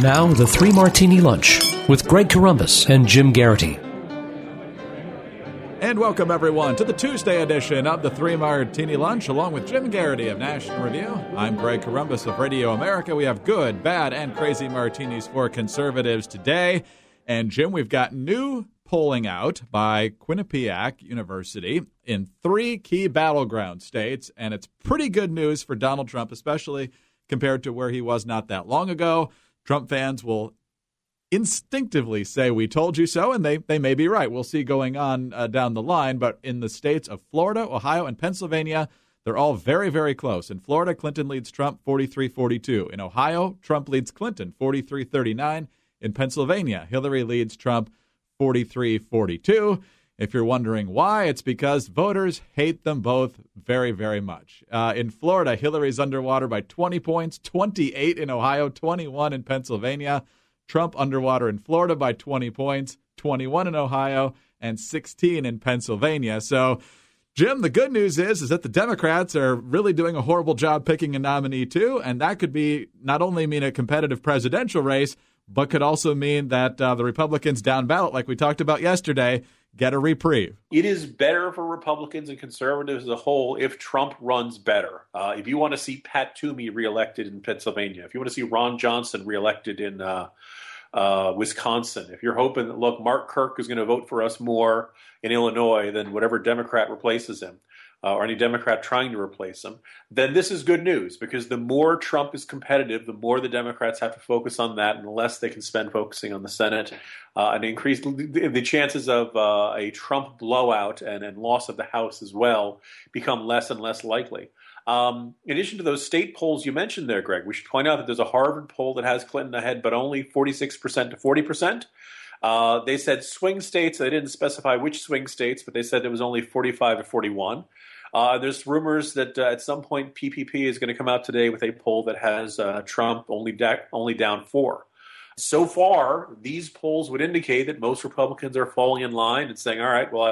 Now, the Three Martini Lunch with Greg Corombos and Jim Garrity. And welcome, everyone, to the Tuesday edition of the Three Martini Lunch, along with Jim Garrity of National Review. I'm Greg Corombos of Radio America. We have good, bad, and crazy martinis for conservatives today. And, Jim, we've got new polling out by Quinnipiac University in 3 key battleground states, and it's pretty good news for Donald Trump, especially compared to where he was not that long ago. Trump fans will instinctively say, we told you so, and they may be right. We'll see going on down the line. But in the states of Florida, Ohio, and Pennsylvania, they're all very, very close. In Florida, Clinton leads Trump 43-42. In Ohio, Trump leads Clinton 43-39. In Pennsylvania, Hillary leads Trump 43-42. If you're wondering why, it's because voters hate them both very, very much. In Florida, Hillary's underwater by 20 points, 28 in Ohio, 21 in Pennsylvania. Trump underwater in Florida by 20 points, 21 in Ohio, and 16 in Pennsylvania. So, Jim, the good news is that the Democrats are really doing a horrible job picking a nominee, too, and that could be not only mean a competitive presidential race, but could also mean that the Republicans down ballot, like we talked about yesterday, get a reprieve. It is better for Republicans and conservatives as a whole if Trump runs better. If you want to see Pat Toomey reelected in Pennsylvania, if you want to see Ron Johnson reelected in Wisconsin, if you're hoping that, look, Mark Kirk is going to vote for us more in Illinois than whatever Democrat replaces him, or any Democrat trying to replace him, then this is good news, because the more Trump is competitive, the more the Democrats have to focus on that, and the less they can spend focusing on the Senate, and increase the chances of a Trump blowout and loss of the House as well become less and less likely. In addition to those state polls you mentioned there, Greg, we should point out that there's a Harvard poll that has Clinton ahead, but only 46% to 40%. They said swing states. They didn't specify which swing states, but they said it was only 45 to 41. There's rumors that at some point PPP is going to come out today with a poll that has Trump only down 4. So far, these polls would indicate that most Republicans are falling in line and saying, all right, well,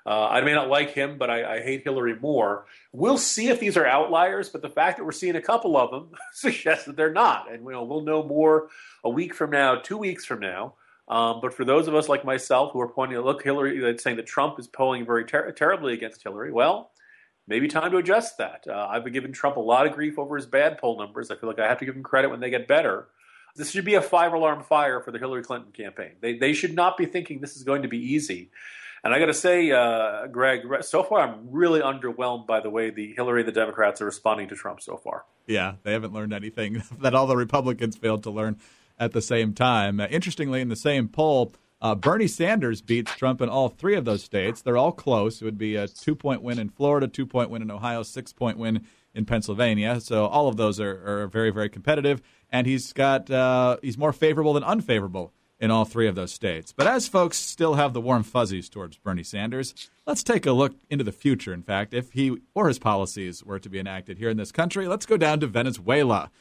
I may not like him, but I hate Hillary more. We'll see if these are outliers, but the fact that we're seeing a couple of them suggests that they're not. And we'll know more a week from now, 2 weeks from now. But for those of us like myself who are pointing to, look, Hillary, saying that Trump is polling very terribly against Hillary, well, maybe time to adjust that. I've been giving Trump a lot of grief over his bad poll numbers. I feel like I have to give him credit when they get better. This should be a 5-alarm fire for the Hillary Clinton campaign. They should not be thinking this is going to be easy. And I got to say, Greg, so far I'm really underwhelmed by the way the Hillary and the Democrats are responding to Trump so far. Yeah, they haven't learned anything that all the Republicans failed to learn at the same time. Interestingly, in the same poll, Bernie Sanders beats Trump in all 3 of those states. They're all close. It would be a 2-point win in Florida, 2-point win in Ohio, 6-point win in Pennsylvania. So all of those are very, very competitive. And he's more favorable than unfavorable in all 3 of those states. But as folks still have the warm fuzzies towards Bernie Sanders, let's take a look into the future. In fact, if he or his policies were to be enacted here in this country, let's go down to Venezuela.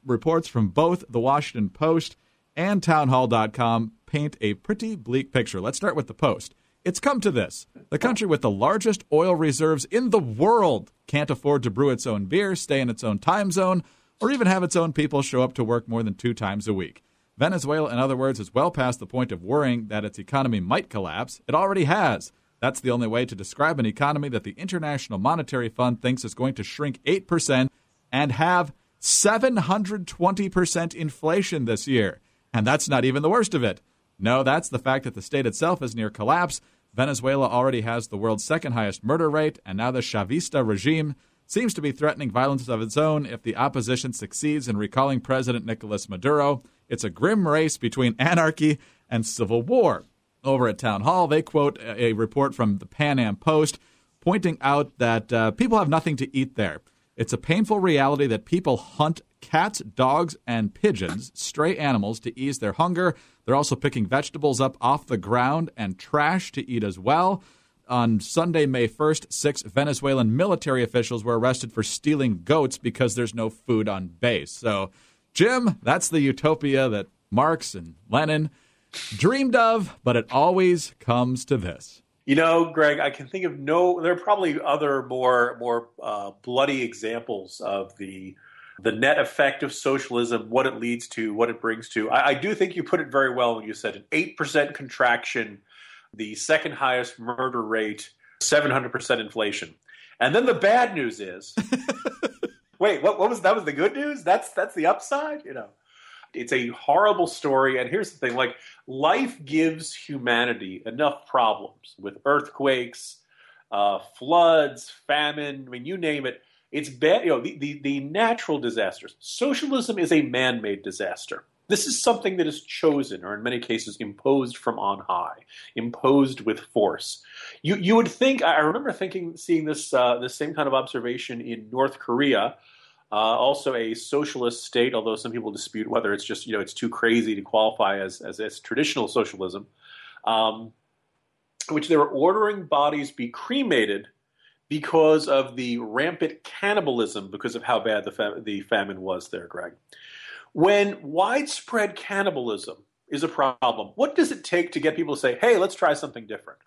Reports from both the Washington Post and townhall.com paint a pretty bleak picture. Let's start with the Post. It's come to this. The country with the largest oil reserves in the world can't afford to brew its own beer, stay in its own time zone, or even have its own people show up to work more than 2 times a week. Venezuela, in other words, is well past the point of worrying that its economy might collapse. It already has. That's the only way to describe an economy that the International Monetary Fund thinks is going to shrink 8% and have 720% inflation this year. And that's not even the worst of it. No, that's the fact that the state itself is near collapse. Venezuela already has the world's second highest murder rate, and now the Chavista regime seems to be threatening violence of its own if the opposition succeeds in recalling President Nicolas Maduro. It's a grim race between anarchy and civil war. Over at Town Hall, they quote a report from the Pan Am Post pointing out that people have nothing to eat there. It's a painful reality that people hunt cats, dogs, and pigeons, stray animals, to ease their hunger. They're also picking vegetables up off the ground and trash to eat as well. On Sunday, May 1st, 6 Venezuelan military officials were arrested for stealing goats because there's no food on base. So, Jim, that's the utopia that Marx and Lenin dreamed of, but it always comes to this. You know, Greg, I can think of there are probably other more bloody examples of the the net effect of socialism, what it leads to, what it brings to. I do think you put it very well when you said an 8% contraction, the second highest murder rate, 700% inflation. And then the bad news is, wait, what was that? Was the good news? That's the upside? It's a horrible story. And here's the thing, like, life gives humanity enough problems with earthquakes, floods, famine, I mean, you name it. It's bad. The natural disasters. Socialism is a man-made disaster. This is something that is chosen, or in many cases imposed from on high, imposed with force. You would think. I remember seeing this same kind of observation in North Korea, also a socialist state. Although some people dispute whether it's just it's too crazy to qualify as traditional socialism, which they were ordering bodies be cremated because of the rampant cannibalism, because of how bad the famine was there, Greg. When widespread cannibalism is a problem, what does it take to get people to say, hey, let's try something different?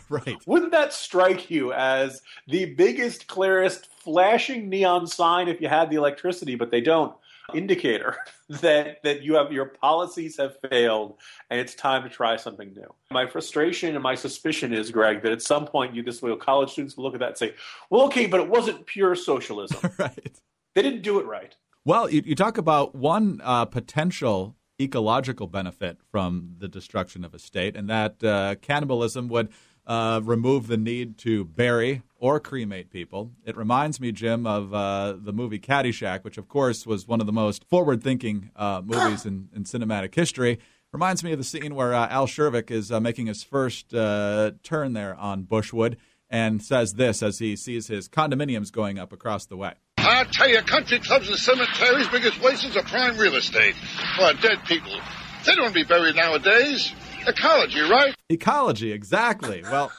Right. Wouldn't that strike you as the biggest, clearest, flashing neon sign, if you had the electricity, but they don't, indicator that your policies have failed and it's time to try something new? My frustration and my suspicion is, Greg, that at some point college students will look at that and say, well, okay, but it wasn't pure socialism. Right. They didn't do it right. Well, you talk about one potential ecological benefit from the destruction of a state, and that cannibalism would remove the need to bury or cremate people. It reminds me, Jim, of the movie Caddyshack, which, of course, was one of the most forward-thinking movies in cinematic history. Reminds me of the scene where Al Shervick is making his first turn there on Bushwood and says this as he sees his condominiums going up across the way. I tell you, country clubs and cemeteries, biggest wastes of prime real estate. For dead people. They don't be buried nowadays. Ecology, right? Ecology, exactly. Well,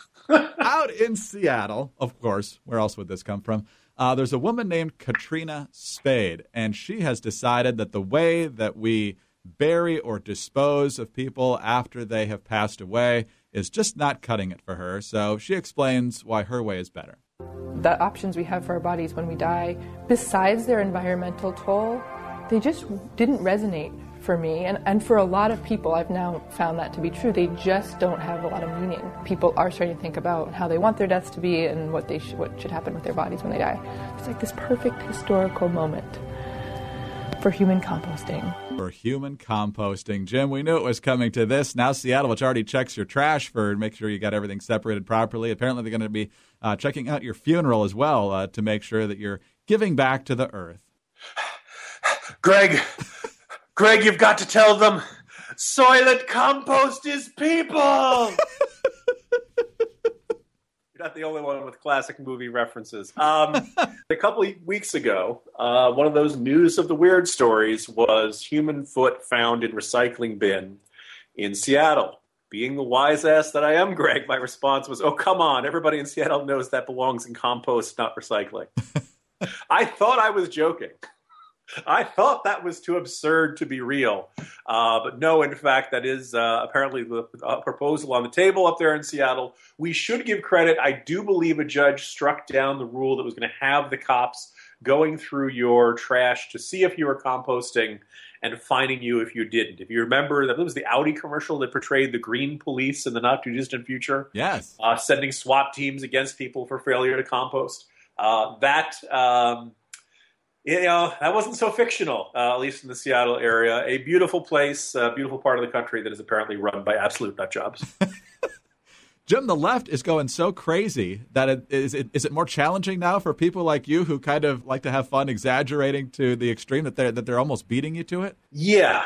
out in Seattle, of course, where else would this come from? There's a woman named Katrina Spade, and she has decided that the way that we bury or dispose of people after they have passed away is just not cutting it for her. So she explains why her way is better. The options we have for our bodies when we die, besides their environmental toll, they just didn't resonate for me. And for a lot of people, I've now found that to be true. They just don't have a lot of meaning. People are starting to think about how they want their deaths to be and what should happen with their bodies when they die. It's like this perfect historical moment for human composting. For human composting. Jim, we knew it was coming to this. Now Seattle, which already checks your trash for make sure you got everything separated properly. Apparently they're going to be checking out your funeral as well to make sure that you're giving back to the earth. Greg, you've got to tell them soylent compost is people. You're not the only one with classic movie references. A couple of weeks ago, one of those news of the weird stories was human foot found in recycling bin in Seattle. Being the wise ass that I am, Greg, my response was, oh, come on. Everybody in Seattle knows that belongs in compost, not recycling. I thought I was joking. I thought that was too absurd to be real. But no, in fact, that is apparently the proposal on the table up there in Seattle. We should give credit. I do believe a judge struck down the rule that was going to have the cops going through your trash to see if you were composting and finding you if you didn't. If you remember, that was the Audi commercial that portrayed the green police in the not-too-distant future. Yes. Sending SWAT teams against people for failure to compost. That wasn't so fictional, at least in the Seattle area. A beautiful place, a beautiful part of the country that is apparently run by absolute nut jobs. Jim, the left is going so crazy that is it more challenging now for people like you who kind of like to have fun exaggerating to the extreme that they're almost beating you to it? Yeah.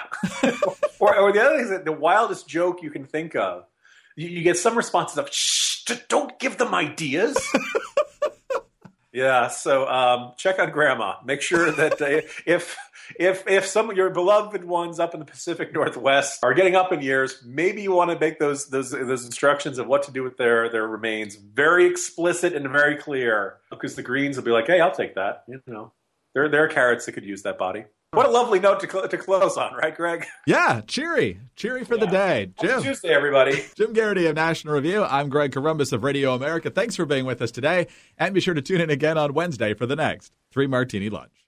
or the other thing is that the wildest joke you can think of, you get some responses of, shh, don't give them ideas. Yeah, so check on Grandma. Make sure that if some of your beloved ones up in the Pacific Northwest are getting up in years, maybe you want to make those instructions of what to do with their remains very explicit and very clear, because the Greens will be like, hey, I'll take that. You know, there are carrots that could use that body. What a lovely note to close on, right, Greg? Yeah, cheery for the day. Jim. Happy Tuesday, everybody. Jim Garrity of National Review. I'm Greg Corombos of Radio America. Thanks for being with us today, and be sure to tune in again on Wednesday for the next 3 Martini Lunch.